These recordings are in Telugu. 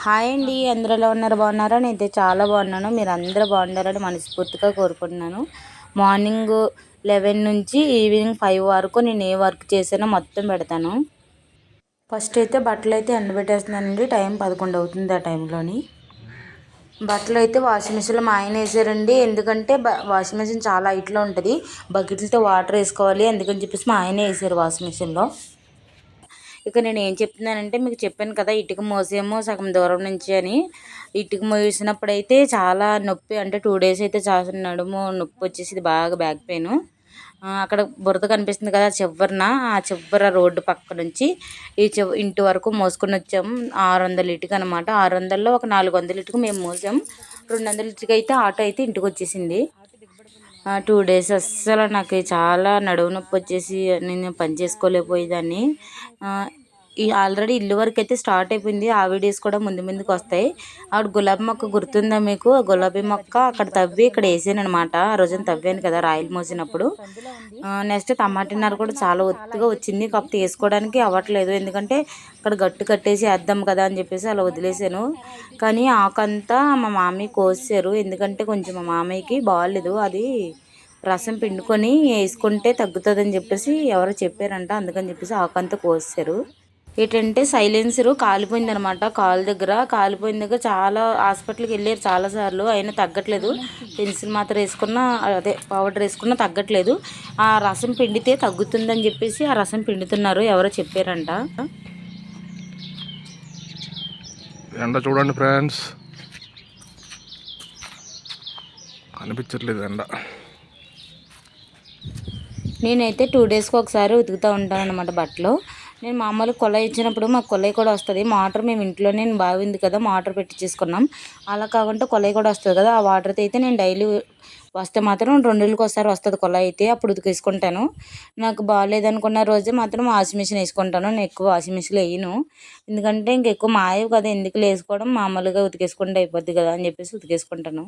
హాయ్ అండి, అందరూ ఎలా ఉన్నారు? బాగున్నారా? నేనైతే చాలా బాగున్నాను. మీరు అందరూ బాగుండాలని మనస్ఫూర్తిగా కోరుకుంటున్నాను. మార్నింగ్ 11 నుంచి ఈవినింగ్ 5 వరకు నేను ఏ వర్క్ చేసానో మొత్తం పెడతాను. ఫస్ట్ అయితే బట్టలు అయితే ఎండబెట్టేస్తున్నానండి. టైం 11 అవుతుంది. ఆ టైంలోని బట్టలు అయితే వాషింగ్ మిషన్లో మా ఆయన వేసారండి. ఎందుకంటే వాషింగ్ మిషన్ చాలా హైట్లో ఉంటుంది, బకెట్లతో వాటర్ వేసుకోవాలి, అందుకని చెప్పేసి మా ఆయనే వేసారు వాషింగ్ మిషన్లో. ఇక నేను ఏం చెప్తున్నానంటే, మీకు చెప్పాను కదా ఇటుక మోసేమో సగం దూరం నుంచి అని. ఇటుక మోసినప్పుడు అయితే చాలా నొప్పి, అంటే 2 days అయితే చాలా నడుము నొప్పి వచ్చేసి బాగా బ్యాక్ పెయిన్. అక్కడ బురద కనిపిస్తుంది కదా చివరన, ఆ చివర రోడ్డు పక్క నుంచి ఇంటి వరకు మోసుకొని వచ్చాము. 600 ఇటుక అనమాట. 600లో ఒక 400 ఇటుక మేము మోసాం. 200 ఇటుక అయితే ఆటో అయితే ఇంటికి వచ్చేసింది. 2 days అస్సలు నాకు చాలా నడుము నొప్పి వచ్చేసి నేను పని చేసుకోలేకపోయేదాన్ని. ఈ ఆల్రెడీ ఇల్లు వరకు అయితే స్టార్ట్ అయిపోయింది. ఆ వీడియోస్ కూడా ముందుకు వస్తాయి. ఆవిడ గులాబీ మొక్క గుర్తుందా మీకు? గులాబీ మొక్క అక్కడ తవ్వి ఇక్కడ వేసాను అనమాట. ఆ రోజున తవ్వాను కదా రాయిలు మోసినప్పుడు. నెక్స్ట్ టమాటా కూడా చాలా ఒత్తుగా వచ్చింది, కాకపోతే వేసుకోవడానికి అవ్వట్లేదు. ఎందుకంటే అక్కడ గట్టు కట్టేసి వేద్దాం కదా అని చెప్పేసి అలా వదిలేసాను. కానీ ఆకంతా మా మామయ్య కోసారు, ఎందుకంటే కొంచెం మా మామయ్యకి బాగాలేదు. అది రసం పిండుకొని వేసుకుంటే తగ్గుతుందని చెప్పేసి ఎవరో చెప్పారంట, అందుకని చెప్పేసి ఆకంతా కోసారు. ఏంటంటే సైలెన్సరు కాలిపోయింది అనమాట. కాలు దగ్గర కాలిపోయిన దగ్గర చాలా హాస్పిటల్కి వెళ్ళారు చాలాసార్లు, అయినా తగ్గట్లేదు. పెన్సిల్ మాత్రం వేసుకున్న, అదే పౌడర్ వేసుకున్న తగ్గట్లేదు. ఆ రసం పిండితే తగ్గుతుందని చెప్పేసి ఆ రసం పిండుతున్నారు, ఎవరో చెప్పారంట. ఎండ చూడండి ఫ్రెండ్స్, కనిపించట్లేదు ఎండ. నేనైతే 2 daysకి ఒకసారి ఉతుకుతూ ఉంటాను అనమాట బట్టలు. నేను మామూలు కొలాయి ఇచ్చినప్పుడు మాకు కొలాయి కూడా వస్తుంది. మోటార్ మేము ఇంట్లోనే బావి ఉంది కదా, మోటార్ పెట్టించేసుకున్నాం. అలా కాకుండా కొలాయి కూడా వస్తుంది కదా, ఆ వాటర్తో అయితే నేను డైలీ వస్తే మాత్రం 2 రోజులకి ఒకసారి వస్తుంది కొలాయి అయితే, అప్పుడు ఉతికేసుకుంటాను. నాకు బాగాలేదనుకున్న రోజే మాత్రం వాషింగ్ మిషన్ వేసుకుంటాను. నేను ఎక్కువ వాషింగ్ మిషన్లో వేయను, ఎందుకంటే ఇంకెక్కువ మాయవు కదా, ఎందుకు వేసుకోవడం, మామూలుగా ఉతికేసుకుంటే అయిపోద్ది కదా అని చెప్పేసి ఉతికేసుకుంటాను.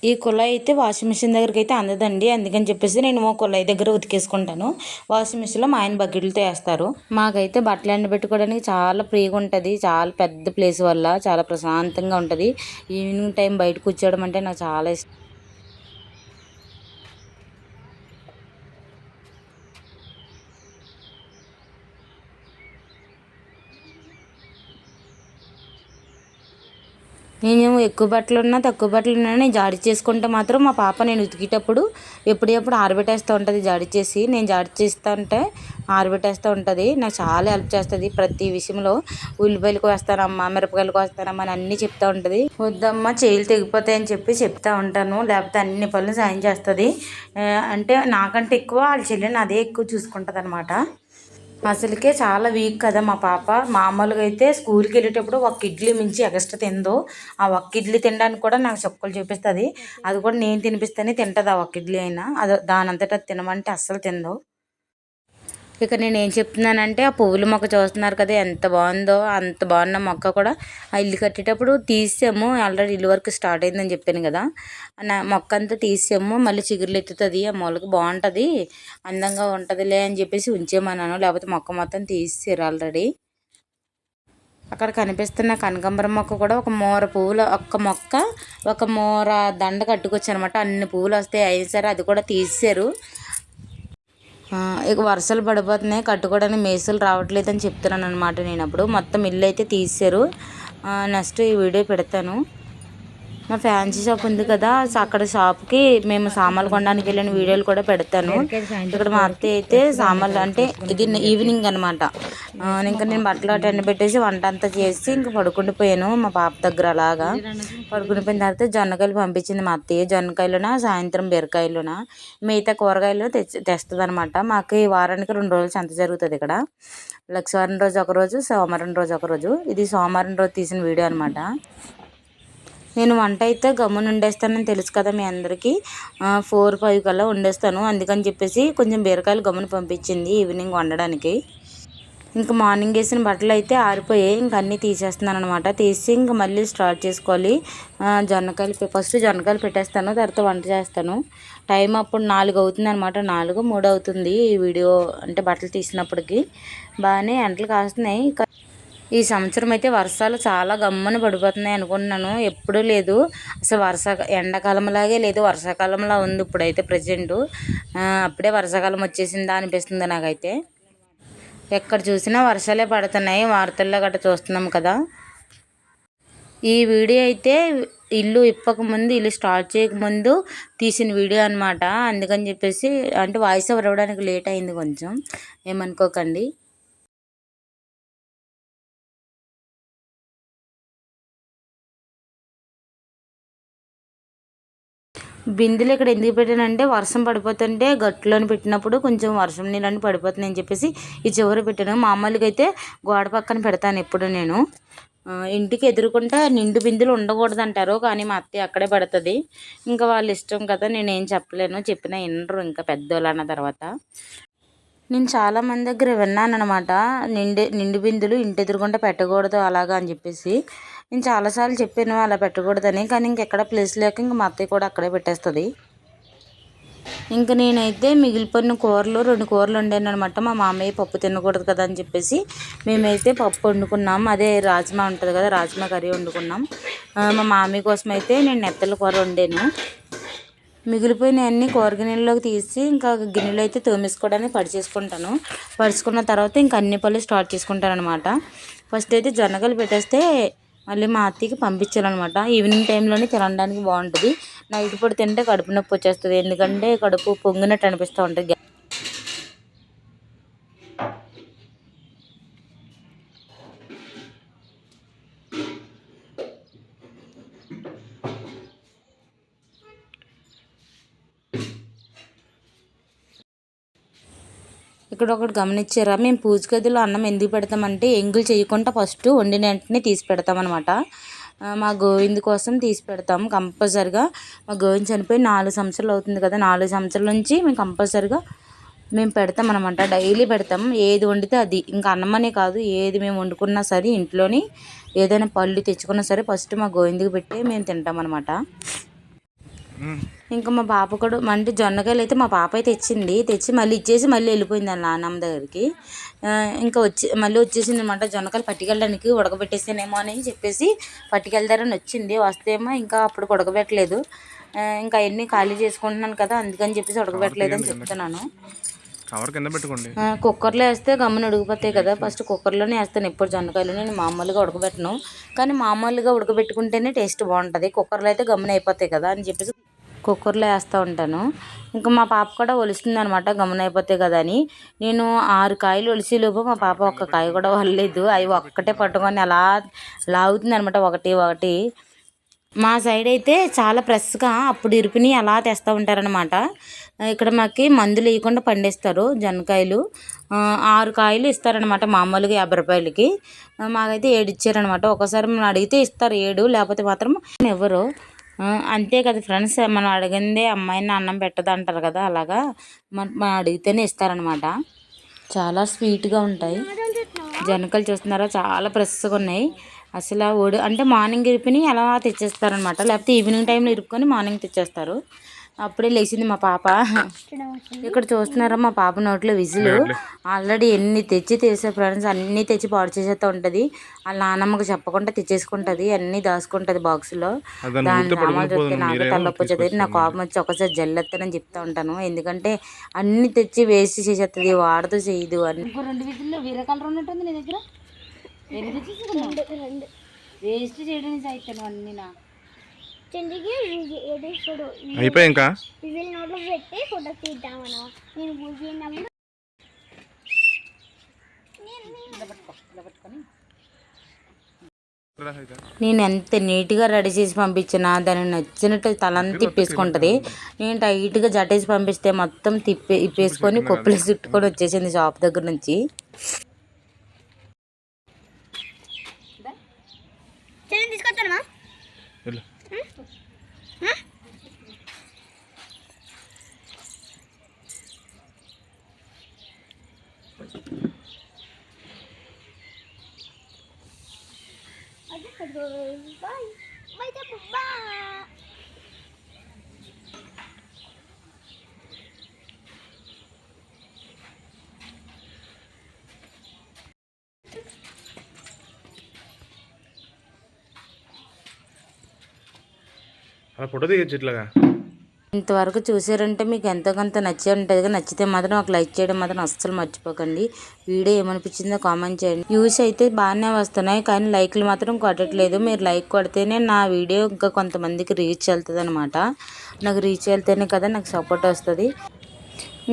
ఈ కుళాయి అయితే వాషింగ్ మిషన్ దగ్గరికి అయితే అందదండి, అందుకని చెప్పేసి నేను కుళాయి దగ్గర ఉతికేసుకుంటాను. వాషింగ్ మిషన్లో మా ఆయన బకెట్లతో వేస్తారు. మాకైతే బట్టలు ఎండబెట్టుకోవడానికి చాలా ఫ్రీగా ఉంటుంది, చాలా పెద్ద ప్లేస్ వల్ల చాలా ప్రశాంతంగా ఉంటుంది. ఈవినింగ్ టైం బయట కూర్చోవడం అంటే నాకు చాలా ఇష్టం. నేను ఎక్కువ బట్టలు ఉన్నా తక్కువ బట్టలు ఉన్నా నేను జాడి చేసుకుంటే మాత్రం మా పాప నేను ఉతికేటప్పుడు ఎప్పుడెప్పుడు ఆరబెట్టేస్తూ ఉంటుంది. జాడి చేసి నేను జాడి చేస్తూ ఉంటే ఆరబెట్టేస్తూ ఉంటుంది. నాకు చాలా హెల్ప్ చేస్తుంది ప్రతి విషయంలో. ఉల్లిపాయలకు వేస్తానమ్మా, మిరపకాయలకు వేస్తానమ్మా అని అన్నీ చెప్తూ ఉంటుంది. వద్దమ్మా చేతులు తెగిపోతాయని చెప్పి చెప్తూ ఉంటాను, లేకపోతే అన్ని పనులు సాయం చేస్తుంది. అంటే నాకంటే ఎక్కువ వాళ్ళ చెల్లెని అదే ఎక్కువ చూసుకుంటుంది అనమాట. అసలుకే చాలా వీక్ కదా మా పాప. మామూలుగా అయితే స్కూల్కి వెళ్ళేటప్పుడు ఒక ఇడ్లీ మించి ఎక్స్ట్రా తిందో. ఆ ఒక్క ఇడ్లీ తినడానికి కూడా నాకు చుక్కలు చూపిస్తుంది. అది కూడా నేను తినిపిస్తేనే తింటుంది. ఆ ఒక్క ఇడ్లీ అయినా అది దానంతటా తినమంటే అస్సలు తిందో. ఇక నేను ఏం చెప్తున్నానంటే, ఆ పువ్వుల మొక్క చూస్తున్నారు కదా ఎంత బాగుందో. అంత బాగున్న మొక్క కూడా ఆ ఇల్లు కట్టేటప్పుడు తీసాము. ఆల్రెడీ ఇల్లు వరకు స్టార్ట్ అయిందని చెప్పాను కదా, నా మొక్క అంతా తీసాము. మళ్ళీ చిగురులు ఎత్తుతుంది, ఆ మొలక బాగుంటుంది, అందంగా ఉంటుందిలే అని చెప్పేసి ఉంచేమన్నాను. లేకపోతే మొక్క మొత్తం తీసేసారు ఆల్రెడీ. అక్కడ కనిపిస్తున్న కనకాంబరం మొక్క కూడా ఒక మోర పువ్వులు, ఒక్క మొక్క ఒక మోర దండ కట్టుకొచ్చు అనమాట. అన్ని పువ్వులు వస్తాయి, అయినా సరే అది కూడా తీసేశారు. ఇక వర్షాలు పడిపోతున్నాయి, కట్టుకోవడానికి మేసులు రావట్లేదని చెప్తున్నాను అనమాట. నేను అప్పుడు మొత్తం ఇల్లు అయితే తీసారు. నెక్స్ట్ ఈ వీడియో పెడతాను. మా ఫ్యాన్సీ షాప్ ఉంది కదా, అక్కడ షాప్కి మేము సామాన్లు కొనడానికి వెళ్ళిన వీడియోలు కూడా పెడతాను. ఇక్కడ మా అత్తయ్య అయితే సామాన్లు, అంటే ఇది ఈవినింగ్ అనమాట. ఇంకా నేను బట్టలు అటు ఎండబెట్టేసి వంట అంతా చేసి ఇంక పడుకుండిపోయాను మా పాప దగ్గర. అలాగా పడుకుండిపోయిన తర్వాత జొన్నకాయలు పంపించింది మా అత్తయ్య. జొన్నకాయలున సాయంత్రం బీరకాయలున మిగతా కూరగాయలు తెస్తుంది అనమాట. మాకు ఈ వారానికి 2 రోజులు సంత జరుగుతుంది ఇక్కడ. లక్షవారం రోజు ఒకరోజు, సోమవారం రోజు ఒకరోజు. ఇది సోమవారం రోజు తీసిన వీడియో అనమాట. నేను వంట అయితే గమ్మున వండేస్తానని తెలుసు కదా మీ అందరికీ. 4-5 కల్లా వండేస్తాను, అందుకని చెప్పేసి కొంచెం బీరకాయలు గమ్మున పంపించింది ఈవినింగ్ వండడానికి. ఇంకా మార్నింగ్ వేసిన బట్టలు అయితే ఆరిపోయాయి, ఇంక అన్నీ తీసేస్తున్నాను అనమాట. తీసి ఇంక మళ్ళీ స్టార్ట్ చేసుకోవాలి. ఫస్ట్ జొన్నకాయలు పెట్టేస్తాను, తర్వాత వంట చేస్తాను. టైం అప్పుడు 4 అవుతుంది అనమాట, 4-3 అవుతుంది ఈ వీడియో అంటే బట్టలు తీసినప్పటికి. బాగానే ఎండలు కాస్తున్నాయి. ఈ సంవత్సరం అయితే వర్షాలు చాలా గమ్మున పడిపోతున్నాయి అనుకుంటున్నాను. ఎప్పుడూ లేదు అసలు ఎండాకాలంలాగే లేదు, వర్షాకాలంలా ఉంది ఇప్పుడైతే ప్రజెంటు. అప్పుడే వర్షాకాలం వచ్చేసిందా అనిపిస్తుంది నాకైతే. ఎక్కడ చూసినా వర్షాలే పడుతున్నాయి, వార్తల్లో గట్రా చూస్తున్నాం కదా. ఈ వీడియో అయితే ఇల్లు ఇప్పకముందు, ఇల్లు స్టార్ట్ చేయకముందు తీసిన వీడియో అనమాట. అందుకని చెప్పేసి అంటే వాయిస్ ఓవర్ ఇవ్వడానికి లేట్ అయింది కొంచెం, ఏమనుకోకండి. బిందెలు ఇక్కడ ఎందుకు పెట్టానంటే వర్షం పడిపోతుంటే గట్టులోని పెట్టినప్పుడు కొంచెం వర్షం నీళ్ళని పడిపోతున్నాయి అని చెప్పేసి ఈ చివరి పెట్టాను. మామూలుగా అయితే గోడ పక్కన పెడతాను ఎప్పుడు నేను. ఇంటికి ఎదురుకుంటా నిండు బిందెలు ఉండకూడదు అంటారు, కానీ మా అత్తయ్య అక్కడే పడుతుంది. ఇంకా వాళ్ళ ఇష్టం కదా, నేనేం చెప్పలేను, చెప్పినా వినరు ఇంకా పెద్దోళ్ళు అన్న తర్వాత. నేను చాలామంది దగ్గర విన్నాను అనమాట, నిండు బిందులు ఇంటి ఎదురుకుంటే పెట్టకూడదు అలాగా అని చెప్పేసి. నేను చాలాసార్లు చెప్పాను అలా పెట్టకూడదని, కానీ ఇంకెక్కడ ప్లేస్ లేక ఇంక మా అత్తయ్య కూడా అక్కడే పెట్టేస్తుంది. ఇంకా నేనైతే మిగిలిపోయిన కూరలు 2 కూరలు వండాను అనమాట. మా మామయ్య పప్పు తినకూడదు కదా అని చెప్పేసి మేమైతే పప్పు వండుకున్నాం. అదే రాజ్మా ఉంటుంది కదా, రాజ్మా కర్రీ వండుకున్నాం. మా మామయ్య కోసం అయితే నేను నెత్తల కూర వండాను. మిగిలిపోయినవన్నీ కూర గిన్నెలోకి తీసి ఇంకా గిన్నెలో అయితే తోమేసుకోవడానికి పడిచేసుకుంటాను. పడుచుకున్న తర్వాత ఇంకా అన్ని పనులు స్టార్ట్ చేసుకుంటాను అనమాట. ఫస్ట్ అయితే జొన్నగలు పెట్టేస్తే మళ్ళీ మా అత్తయ్యకి పంపించాలన్నమాట. ఈవినింగ్ టైంలోనే తినడానికి బాగుంటుంది. నైట్ పూట తింటే కడుపు నొప్పి వచ్చేస్తుంది, ఎందుకంటే కడుపు పొంగినట్టు అనిపిస్తూ ఉంటుంది. ఇక్కడ ఒకటి గమనించారా, మేము పూజ గదిలో అన్నం ఎందుకు పెడతామంటే ఎంగులు చేయకుండా ఫస్ట్ వండిన వెంటనే తీసి పెడతామన్నమాట. మా గోవింద్ కోసం తీసి పెడతాం కంపల్సరిగా. మా గోవింద్ చనిపోయి 4 సంవత్సరాలు అవుతుంది కదా, 4 సంవత్సరాల నుంచి మేము కంపల్సరిగా పెడతాం అనమాట. డైలీ పెడతాం, ఏది వండితే అది. ఇంకా అన్నమనే కాదు, ఏది మేము వండుకున్నా సరే ఇంట్లోని ఏదైనా పళ్ళు తెచ్చుకున్నా సరే ఫస్ట్ మా గోవింద్కి పెట్టి మేము తింటాం అనమాట. ఇంకా మా పాప కూడా అంటే జొన్నకాయలు అయితే మా పాప అయితే తెచ్చి మళ్ళీ ఇచ్చేసి మళ్ళీ వెళ్ళిపోయింది వాళ్ళ నాన్నమ్మ దగ్గరికి. ఇంకా మళ్ళీ వచ్చేసింది అనమాట. జొన్నకాయలు పట్టుకెళ్ళడానికి ఉడకబెట్టేసానేమో అని చెప్పేసి పట్టుకెళ్తారని వచ్చింది. వస్తేమో ఇంకా అప్పుడు ఉడకబెట్టలేదు. ఇంకా అవన్నీ ఖాళీ చేసుకుంటున్నాను కదా, అందుకని చెప్పేసి ఉడకబెట్టలేదు అని చెప్తున్నాను. కుక్కర్లో వేస్తే గమ్మున ఉడికిపోతాయి కదా, ఫస్ట్ కుక్కర్లోనే వేస్తాను ఎప్పుడు జొన్నకాయలు. నేను మామూలుగా ఉడకబెట్టను, కానీ మామూలుగా ఉడకబెట్టుకుంటేనే టేస్ట్ బాగుంటుంది. కుక్కర్లో అయితే గమ్మున అయిపోతాయి కదా అని చెప్పేసి కుక్కర్లో వేస్తూ ఉంటాను. ఇంకా మా పాప కూడా ఒలుస్తుంది అనమాట, గమ్మున అయిపోతాయి కదా అని. నేను 6 కాయలు ఒలిసేలోపు మా పాప ఒక్క కాయ కూడా వల్లేదు. అవి ఒక్కటే పట్టుకొని అలా లాగుతుంది అనమాట ఒకటి ఒకటి. మా సైడ్ అయితే చాలా ఫ్రెష్గా అప్పుడు ఇరిపిని అలా తెస్తూ ఉంటారనమాట. ఇక్కడ మాకు మందులు వేయకుండా పండిస్తారు జొన్నకాయలు. 6 కాయలు ఇస్తారనమాట మామూలుగా 50 రూపాయలకి. మాకైతే 7 ఇచ్చారనమాట. ఒకసారి మనం అడిగితే ఇస్తారు 7, లేకపోతే మాత్రం ఎవరు. అంతే కదా ఫ్రెండ్స్, మనం అడిగిందే అమ్మాయిని అన్నం పెట్టదు అంటారు కదా, అలాగా మనం అడిగితేనే ఇస్తారనమాట. చాలా స్వీట్గా ఉంటాయి జొన్నకాయలు. చూస్తున్నారా, చాలా ఫ్రెష్గా ఉన్నాయి అసలు. అంటే మార్నింగ్ ఇరిపిని అలా తెచ్చేస్తారనమాట, లేకపోతే ఈవినింగ్ టైంలో ఇరుపుకొని మార్నింగ్ తెచ్చేస్తారు. అప్పుడే లేచింది మా పాప. ఇక్కడ చూస్తున్నారా మా పాప నోట్లో విజులు. ఆల్రెడీ ఎన్ని తెచ్చి తెచ్చే ఫ్రెండ్స్, అన్నీ తెచ్చి పాడు చేసేస్తూ ఉంటుంది. వాళ్ళ నాన్నమ్మకు చెప్పకుండా తెచ్చేసుకుంటుంది, అన్నీ దాచుకుంటుంది బాక్స్లో. దాని సామాన్లు చూస్తే నాకే తలనొప్పి వచ్చేది. నా కోపం వచ్చి ఒకసారి జల్లెత్తానని చెప్తా ఉంటాను, ఎందుకంటే అన్నీ తెచ్చి వేస్ట్ చేసేస్తుంది, వాడుతూ చేయదు అని. 2 విజుల్లో వేరే కలర్ ఉన్నట్టుంది నీ దగ్గర. వేస్ట్ చేయడానికి అయితాను అన్నీ నా అయిపోయి ఇంకా పెట్టి ఫోటో తీద్దామను. నేను పూజ చేద్దామని నేను ఎంత నీట్గా రెడీ చేసి పంపించినా దానికి నచ్చినట్టు తలంతా తిప్పేసుకుంటుంది. నేను టైట్గా జటేసి పంపిస్తే మొత్తం ఇప్పేసుకొని కొప్పులు చుట్టుకొని వచ్చేసింది షాప్ దగ్గర నుంచి. తీసుకొస్తాను. Bye. Bye. ఫోటో దిగచ్చు ఇట్లాగా. ఇంతవరకు చూసారంటే మీకు ఎంతో కొంత నచ్చే ఉంటుంది. నచ్చితే మాత్రం ఒక లైక్ చేయడం మాత్రం అస్సలు మర్చిపోకండి. వీడియో ఏమనిపించిందో కామెంట్ చేయండి. వ్యూస్ అయితే బాగానే వస్తున్నాయి కానీ లైక్లు మాత్రం కొట్టట్లేదు. మీరు లైక్ కొడితేనే నా వీడియో ఇంకా కొంతమందికి రీచ్ వెళ్తుంది అనమాట. నాకు రీచ్ వెళ్తేనే కదా నాకు సపోర్ట్ వస్తుంది.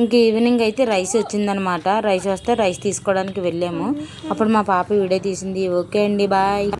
ఇంక ఈవినింగ్ అయితే రైస్ వచ్చిందనమాట. రైస్ వస్తే రైస్ తీసుకోవడానికి వెళ్ళాము. అప్పుడు మా పాప వీడియో తీసింది. ఓకే అండి, బాయ్.